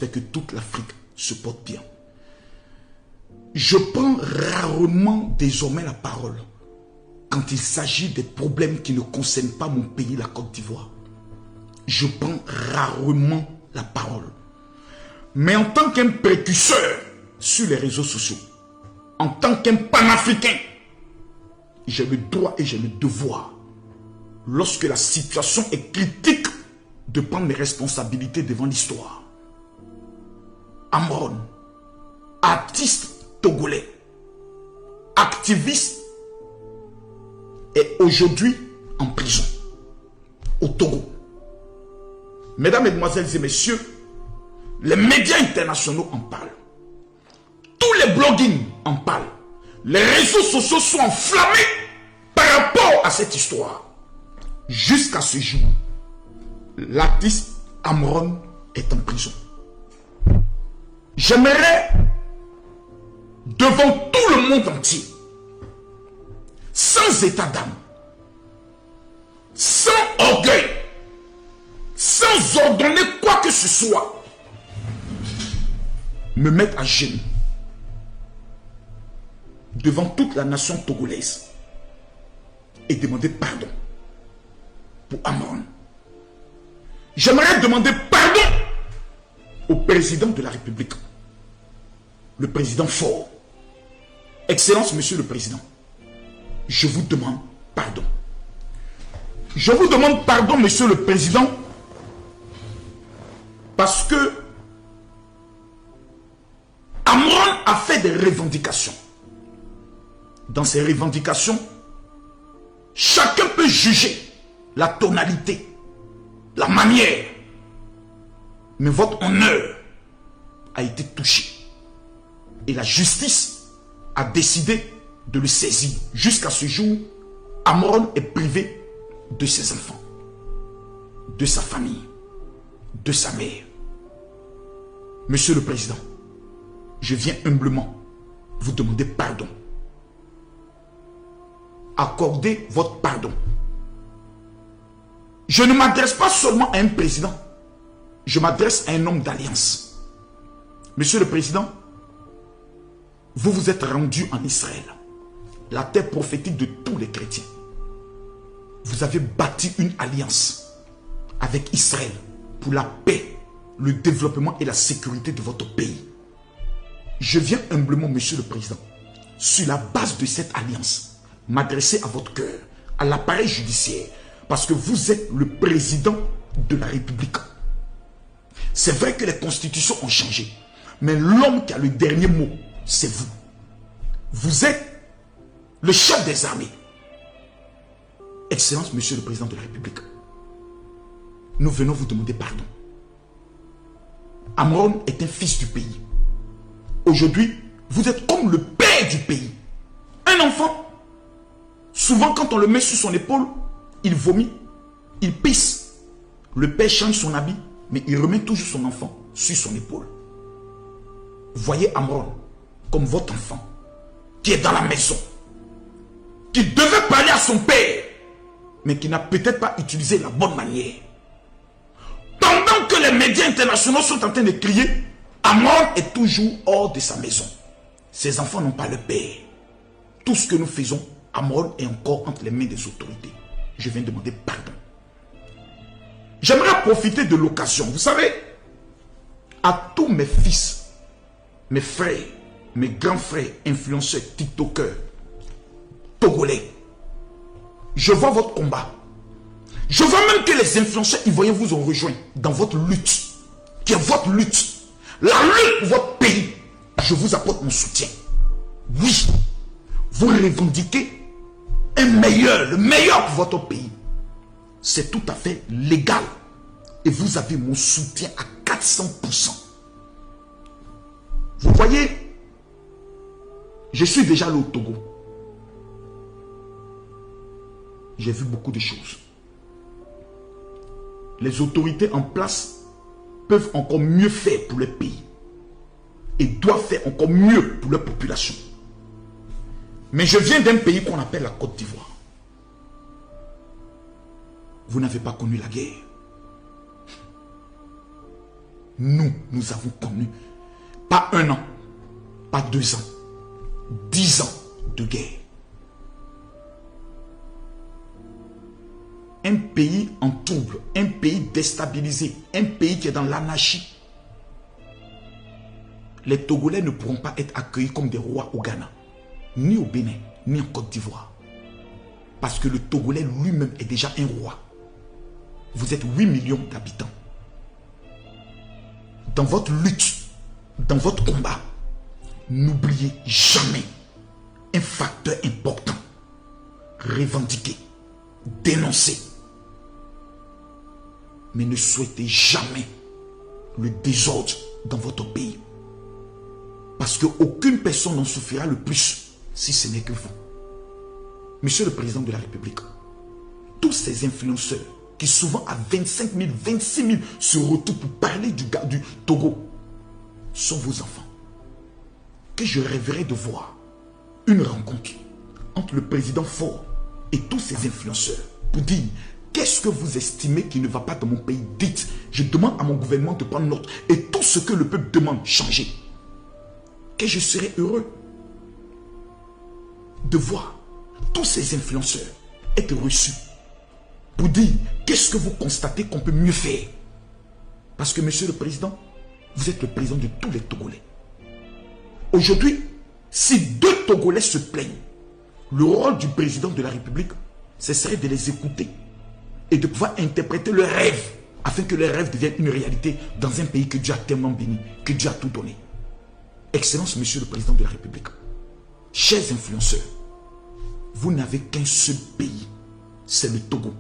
j'espère que toute l'Afrique se porte bien. Je prends rarement désormais la parole quand il s'agit des problèmes qui ne concernent pas mon pays, la Côte d'Ivoire. Je prends rarement la parole. Mais en tant qu'un précurseur sur les réseaux sociaux, en tant qu'un panafricain, j'ai le droit et j'ai le devoir, lorsque la situation est critique, de prendre mes responsabilités devant l'histoire. Amron, artiste togolais, activiste, est aujourd'hui en prison, au Togo. Mesdames, Mesdemoiselles et Messieurs, les médias internationaux en parlent. Tous les blogging en parlent. Les réseaux sociaux sont enflammés par rapport à cette histoire. Jusqu'à ce jour, l'artiste Amron est en prison. J'aimerais, devant tout le monde entier, sans état d'âme, sans orgueil, sans ordonner quoi que ce soit, me mettre à genoux devant toute la nation togolaise et demander pardon pour Amron. J'aimerais demander pardon au président de la République, le président Faure. Excellence, Monsieur le Président, je vous demande pardon. Je vous demande pardon, Monsieur le Président, parce que Amron a fait des revendications. Dans ces revendications, chacun peut juger la tonalité, la manière. Mais votre honneur a été touché. Et la justice a décidé de le saisir. Jusqu'à ce jour, Amron est privé de ses enfants, de sa famille, de sa mère. Monsieur le Président, je viens humblement vous demander pardon. Accordez votre pardon. Je ne m'adresse pas seulement à un président, je m'adresse à un homme d'alliance. Monsieur le Président, vous vous êtes rendu en Israël, la terre prophétique de tous les chrétiens. Vous avez bâti une alliance avec Israël pour la paix, le développement et la sécurité de votre pays. Je viens humblement, Monsieur le Président, sur la base de cette alliance, m'adresser à votre cœur, à l'appareil judiciaire, parce que vous êtes le président de la République. C'est vrai que les constitutions ont changé, mais l'homme qui a le dernier mot, c'est vous. Vous êtes le chef des armées. Excellence, Monsieur le Président de la République, nous venons vous demander pardon. Amron est un fils du pays. Aujourd'hui, vous êtes comme le père du pays. Un enfant, souvent quand on le met sur son épaule, il vomit, il pisse. Le père change son habit, mais il remet toujours son enfant sur son épaule. Voyez Amron comme votre enfant, qui est dans la maison, qui devait parler à son père, mais qui n'a peut-être pas utilisé la bonne manière. Pendant que les médias internationaux sont en train de crier, Amron est toujours hors de sa maison. Ses enfants n'ont pas le père. Tout ce que nous faisons, Amron est encore entre les mains des autorités. Je viens demander pardon. J'aimerais profiter de l'occasion, vous savez, à tous mes fils, mes frères, mes grands frères, influenceurs, tiktokers, togolais. Je vois votre combat. Je vois même que les influenceurs ivoiriens vous ont rejoint dans votre lutte, qui est votre lutte. La lutte pour votre pays. Je vous apporte mon soutien. Oui, vous revendiquez un meilleur, le meilleur pour votre pays. C'est tout à fait légal. Et vous avez mon soutien à 400%. Vous voyez, je suis déjà allé au Togo. J'ai vu beaucoup de choses. Les autorités en place peuvent encore mieux faire pour le pays. Et doivent faire encore mieux pour leur population. Mais je viens d'un pays qu'on appelle la Côte d'Ivoire. Vous n'avez pas connu la guerre. nous avons connu pas 1 an, pas 2 ans, 10 ans de guerre. Un pays en trouble, un pays déstabilisé, un pays qui est dans l'anarchie. Les Togolais ne pourront pas être accueillis comme des rois au Ghana, ni au Bénin, ni en Côte d'Ivoire. Parce que le Togolais lui-même est déjà un roi. Vous êtes 8 millions d'habitants. Dans votre lutte, dans votre combat, n'oubliez jamais un facteur important. Revendiquer, dénoncer. Mais ne souhaitez jamais le désordre dans votre pays. Parce qu'aucune personne n'en souffrira le plus si ce n'est que vous. Monsieur le Président de la République, tous ces influenceurs qui souvent à 25 000, 26 000 se retrouvent pour parler du Togo sont vos enfants. Que je rêverais de voir une rencontre entre le président Faure et tous ces influenceurs pour dire qu'est-ce que vous estimez qui ne va pas dans mon pays. Dites, je demande à mon gouvernement de prendre note et tout ce que le peuple demande, changer. Que je serais heureux de voir tous ces influenceurs être reçus pour dire qu'est-ce que vous constatez qu'on peut mieux faire. Parce que monsieur le président, vous êtes le président de tous les Togolais. Aujourd'hui, si 2 Togolais se plaignent, le rôle du président de la République, ce serait de les écouter et de pouvoir interpréter leurs rêves afin que leurs rêves deviennent une réalité dans un pays que Dieu a tellement béni, que Dieu a tout donné. Excellence, monsieur le président de la République, chers influenceurs, vous n'avez qu'un seul pays, c'est le Togo.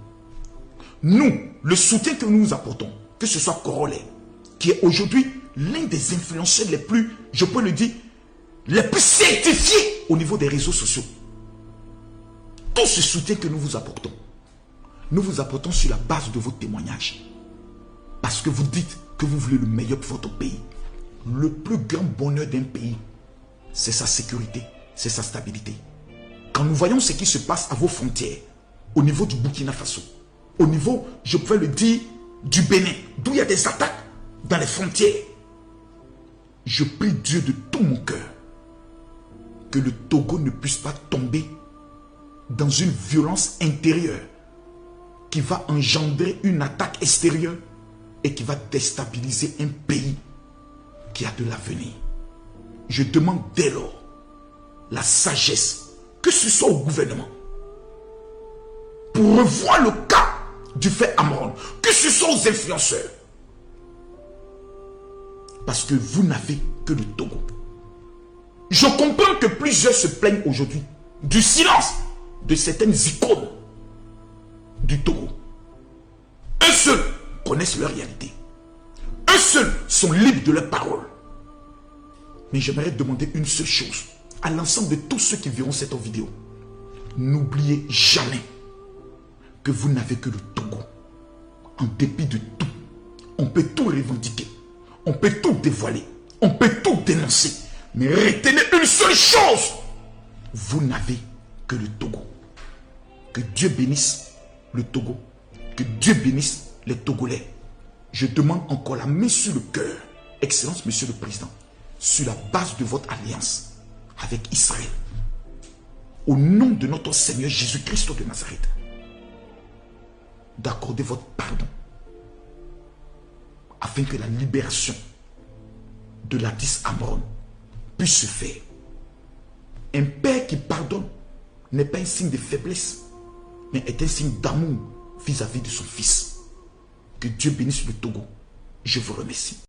Nous, le soutien que nous nous apportons, que ce soit Corollaire, qui est aujourd'hui l'un des influenceurs les plus, je peux le dire, les plus certifiés au niveau des réseaux sociaux. Tout ce soutien que nous vous apportons sur la base de vos témoignages. Parce que vous dites que vous voulez le meilleur pour votre pays. Le plus grand bonheur d'un pays, c'est sa sécurité, c'est sa stabilité. Quand nous voyons ce qui se passe à vos frontières, au niveau du Burkina Faso, au niveau, je peux le dire, du Bénin, d'où il y a des attaques dans les frontières, je prie Dieu de tout mon cœur que le Togo ne puisse pas tomber dans une violence intérieure qui va engendrer une attaque extérieure et qui va déstabiliser un pays qui a de l'avenir. Je demande dès lors la sagesse, que ce soit au gouvernement, pour revoir le cas du fait Amron, que ce soit aux influenceurs. Parce que vous n'avez que le Togo. Je comprends que plusieurs se plaignent aujourd'hui du silence de certaines icônes du Togo. Eux seuls connaissent leur réalité. Eux seuls sont libres de leurs paroles. Mais j'aimerais demander une seule chose à l'ensemble de tous ceux qui verront cette vidéo. N'oubliez jamais que vous n'avez que le Togo. En dépit de tout, on peut tout revendiquer. On peut tout dévoiler. On peut tout dénoncer. Mais retenez une seule chose. Vous n'avez que le Togo. Que Dieu bénisse le Togo. Que Dieu bénisse les Togolais. Je demande encore la main sur le cœur, Excellence, Monsieur le Président, sur la base de votre alliance avec Israël. Au nom de notre Seigneur Jésus-Christ de Nazareth, d'accorder votre pardon afin que la libération de Ladis Amron puisse se faire. Un père qui pardonne n'est pas un signe de faiblesse, mais est un signe d'amour vis-à-vis de son fils. Que Dieu bénisse le Togo. Je vous remercie.